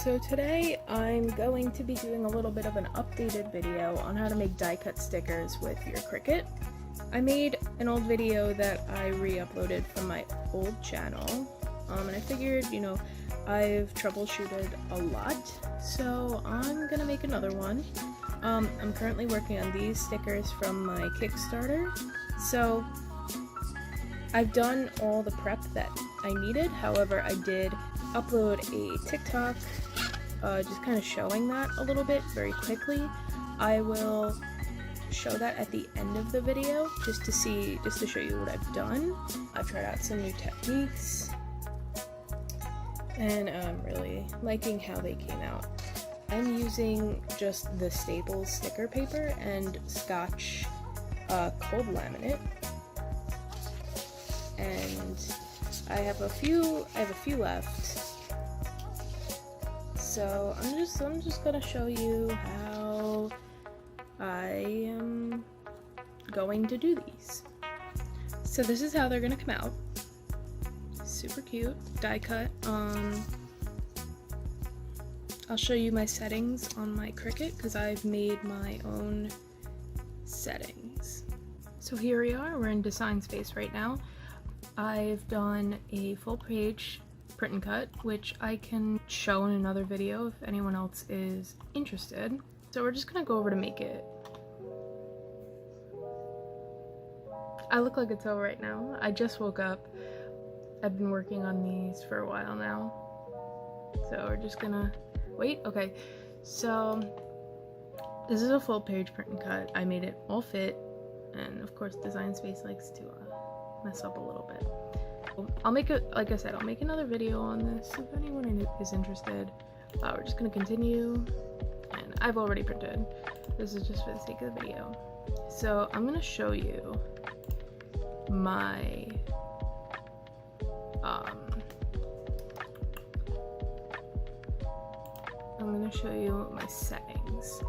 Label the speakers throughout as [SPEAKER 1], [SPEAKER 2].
[SPEAKER 1] So today I'm going to be doing a little bit of an updated video on how to make die cut stickers with your Cricut. I made an old video that I re-uploaded from my old channel, and I figured, I've troubleshooted a lot, so I'm gonna make another one. I'm currently working on these stickers from my Kickstarter, so I've done all the prep that I needed. However, I did upload a TikTok just kind of showing that a little bit very quickly. I will show that at the end of the video just to show you what I've done. I've tried out some new techniques and I'm really liking how they came out. I'm using just the Staples sticker paper and Scotch cold laminate, and I have a few left. So I'm just gonna show you how I am going to do these. So this is how they're gonna come out. Super cute, die cut. I'll show you my settings on my Cricut because I've made my own settings. So here we are, we're in Design Space right now. I've done a full page print and cut, which I can show in another video if anyone else is interested. So we're just gonna go over to make it. I look like a toe right now. I just woke up. I've been working on these for a while now. So we're just gonna wait. Okay, so this is a full page print and cut. I made it all fit, and of course Design Space likes to mess up a little bit. I'll make it, like I said, I'll make another video on this if anyone is interested. We're just gonna continue, and I've already printed. This is just for the sake of the video. So I'm gonna show you my settings.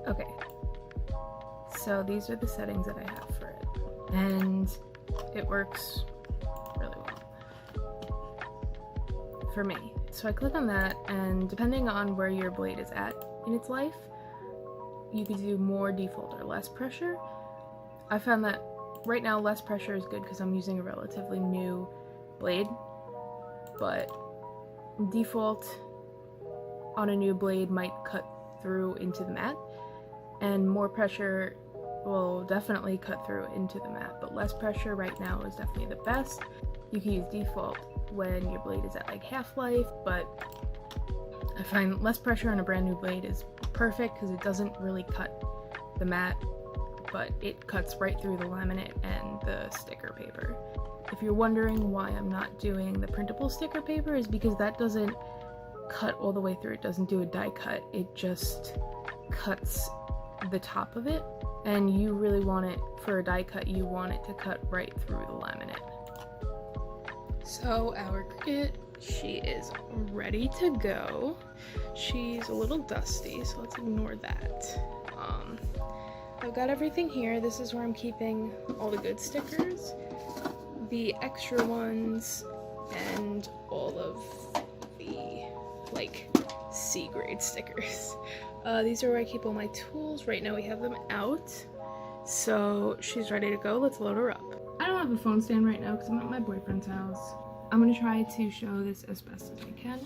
[SPEAKER 1] Okay, so these are the settings that I have for it, and it works really well for me. So I click on that, and depending on where your blade is at in its life, you can do more default or less pressure. I found that right now less pressure is good because I'm using a relatively new blade, but default on a new blade might cut through into the mat, and more pressure will definitely cut through into the mat, but less pressure right now is definitely the best. You can use default when your blade is at like half-life, but I find less pressure on a brand new blade is perfect because it doesn't really cut the mat, but it cuts right through the laminate and the sticker paper. If you're wondering why I'm not doing the printable sticker paper, is because that doesn't cut all the way through. It doesn't do a die cut, it just cuts the top of it, and you really want it, for a die cut, you want it to cut right through the laminate. So our Cricut, she is ready to go. She's a little dusty, so let's ignore that. I've got everything here. This is where I'm keeping all the good stickers, the extra ones, and all of the like C grade stickers. These are where I keep all my tools. Right now we have them out, so she's ready to go. Let's load her up. I don't have a phone stand right now because I'm at my boyfriend's house. I'm gonna try to show this as best as I can.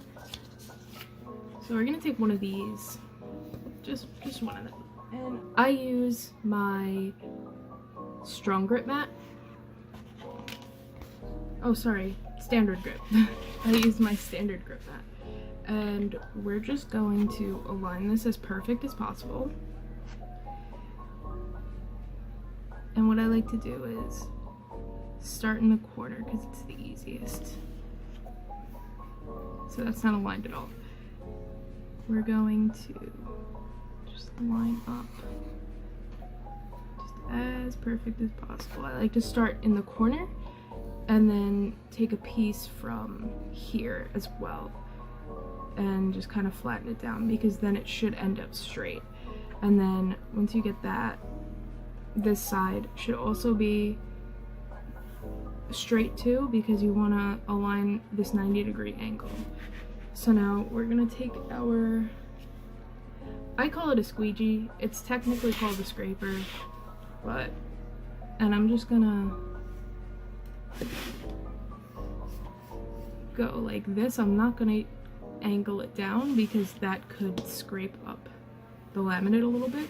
[SPEAKER 1] So we're gonna take one of these, just one of them, and I use my strong grip mat. Oh, sorry, standard grip. I use my standard grip mat. And we're just going to align this as perfect as possible. And what I like to do is start in the corner because it's the easiest. So that's not aligned at all. We're going to just line up just as perfect as possible. I like to start in the corner and then take a piece from here as well and just kind of flatten it down, because then it should end up straight. And then once you get that, this side should also be straight too, because you want to align this 90-degree angle. So now we're gonna take our, I call it a squeegee, it's technically called a scraper, and I'm just gonna go like this. I'm not gonna angle it down because that could scrape up the laminate a little bit,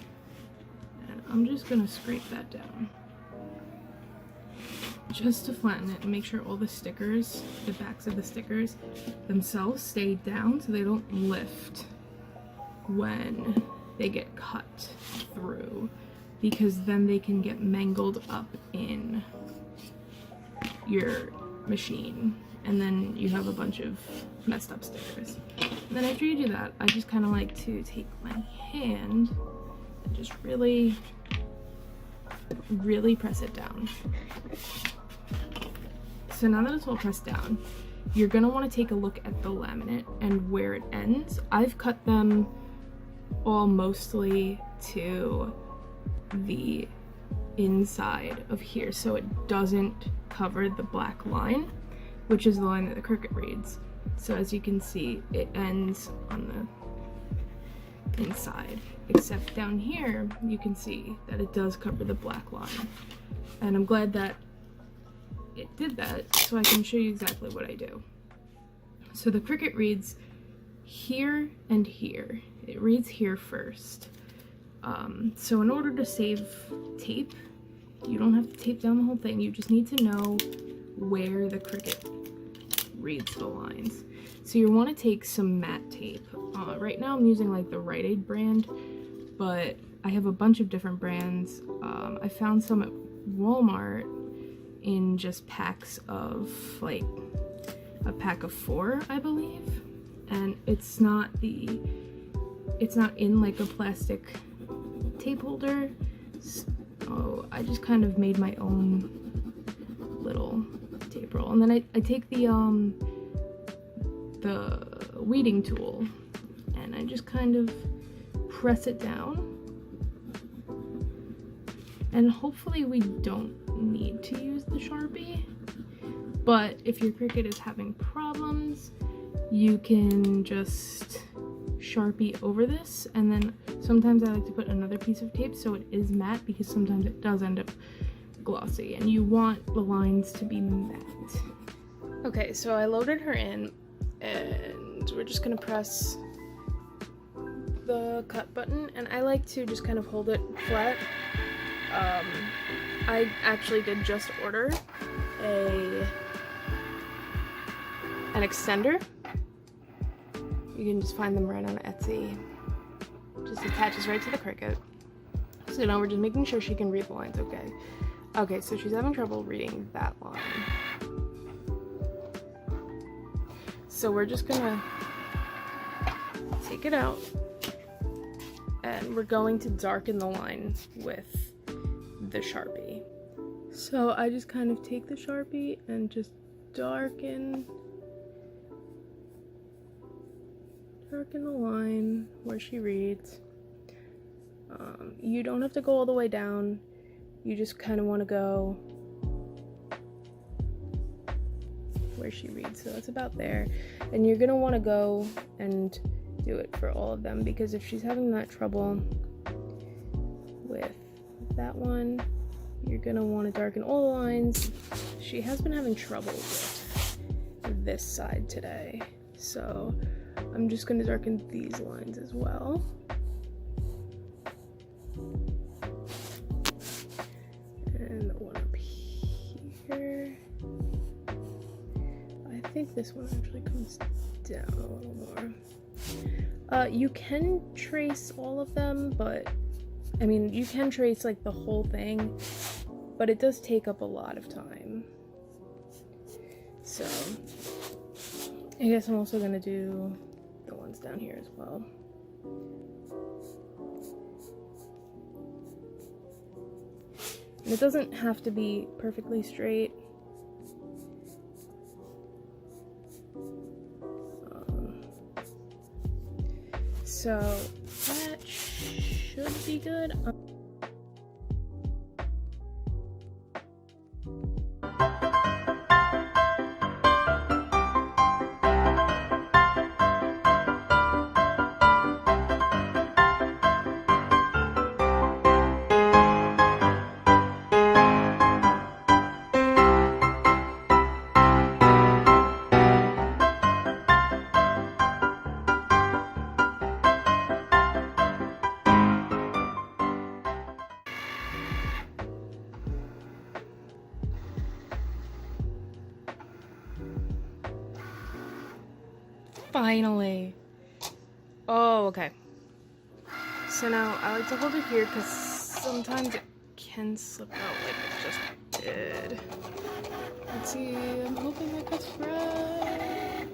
[SPEAKER 1] and I'm just gonna scrape that down just to flatten it and make sure all the stickers, the backs of the stickers themselves, stay down so they don't lift when they get cut through, because then they can get mangled up in your machine and then you have a bunch of messed up stickers. And then after you do that, I just kind of like to take my hand and just really press it down. So now that it's all pressed down, you're gonna want to take a look at the laminate and where it ends. I've cut them all mostly to the inside of here so it doesn't cover the black line, which is the line that the Cricut reads. So as you can see, it ends on the inside, except down here you can see that it does cover the black line. And I'm glad that it did that so I can show you exactly what I do. So the Cricut reads here and here. It reads here first. So in order to save tape, you don't have to tape down the whole thing. You just need to know where the Cricut reads the lines. So you want to take some matte tape. Right now I'm using like the Rite Aid brand, but I have a bunch of different brands. I found some at Walmart in just packs of, like, a pack of 4, I believe. And it's not in like a plastic tape holder. So I just kind of made my own little tape roll. And then I take the weeding tool and I just kind of press it down. And hopefully we don't need to use the Sharpie, but if your Cricut is having problems, you can just Sharpie over this, and then sometimes I like to put another piece of tape so it is matte, because sometimes it does end up glossy and you want the lines to be matte. Okay, so I loaded her in and we're just gonna press the cut button, and I like to just kind of hold it flat. I actually did just order an extender. You can just find them right on Etsy. Just attaches right to the Cricut. So now we're just making sure she can read the lines okay. Okay, so she's having trouble reading that line. So we're just gonna take it out and we're going to darken the line with the Sharpie. So I just kind of take the Sharpie and just darken the line where she reads. You don't have to go all the way down. You just kind of want to go where she reads. So that's about there. And you're gonna want to go and do it for all of them, because if she's having that trouble with that one, you're gonna want to darken all the lines. She has been having trouble with this side today, so I'm just gonna darken these lines as well. And the one up here. I think this one actually comes down a little more. You can trace all of them, but I mean, you can trace like the whole thing, but it does take up a lot of time. So I guess I'm also gonna do the ones down here as well. It doesn't have to be perfectly straight. So that should be good. Finally. Oh, okay. So now I like to hold it here because sometimes it can slip out like it just did. Let's see, I'm hoping that cuts right.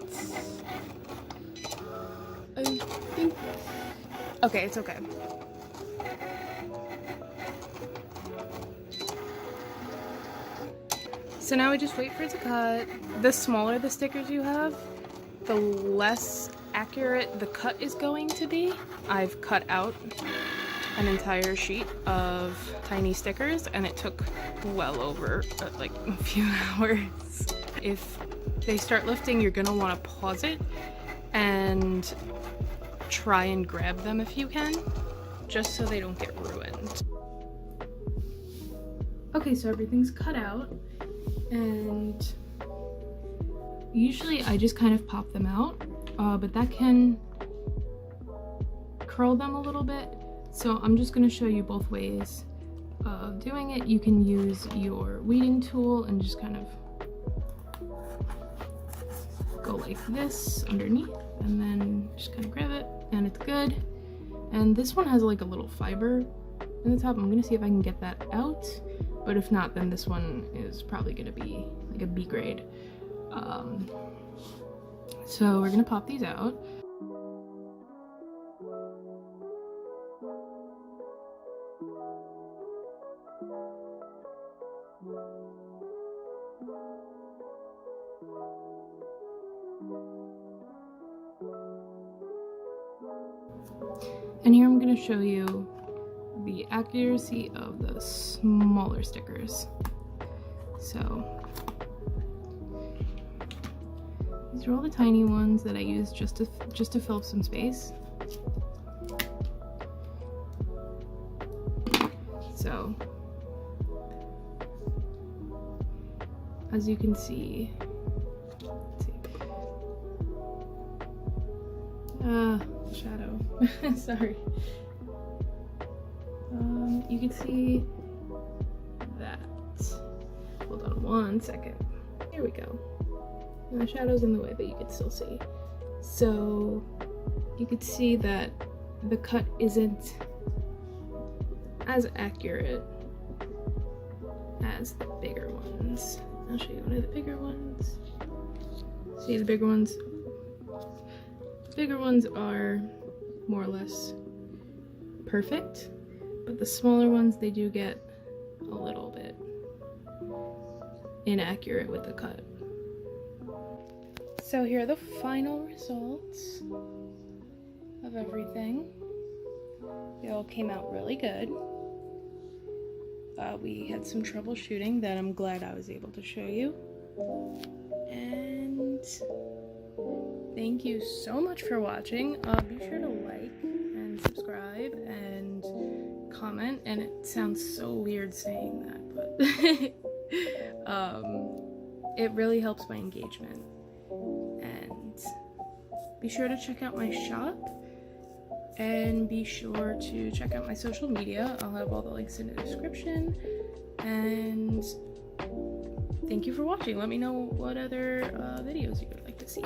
[SPEAKER 1] I think, okay, it's okay. So now we just wait for it to cut. The smaller the stickers you have, the less accurate the cut is going to be. I've cut out an entire sheet of tiny stickers and it took well over like a few hours. If they start lifting, you're gonna want to pause it and try and grab them if you can, just so they don't get ruined. Okay, so everything's cut out, and usually I just kind of pop them out, but that can curl them a little bit. So I'm just going to show you both ways of doing it. You can use your weeding tool and just kind of go like this underneath, and then just kind of grab it, and it's good. And this one has like a little fiber in the top. I'm going to see if I can get that out, but if not, then this one is probably going to be like a B grade. So we're gonna pop these out. And here I'm gonna show you the accuracy of the smaller stickers. So these are all the tiny ones that I use just to fill up some space. So as you can see, shadow. Sorry. You can see that. Hold on one second. Here we go. And the shadow's in the way, but you can still see. So you could see that the cut isn't as accurate as the bigger ones. I'll show you one of the bigger ones. See the bigger ones? The bigger ones are more or less perfect, but the smaller ones, they do get a little bit inaccurate with the cut. So here are the final results of everything. They all came out really good. We had some troubleshooting that I'm glad I was able to show you. And thank you so much for watching. Be sure to like and subscribe and comment. And it sounds so weird saying that, but it really helps my engagement. And be sure to check out my shop, and be sure to check out my social media. I'll have all the links in the description. And thank you for watching. Let me know what other videos you would like to see.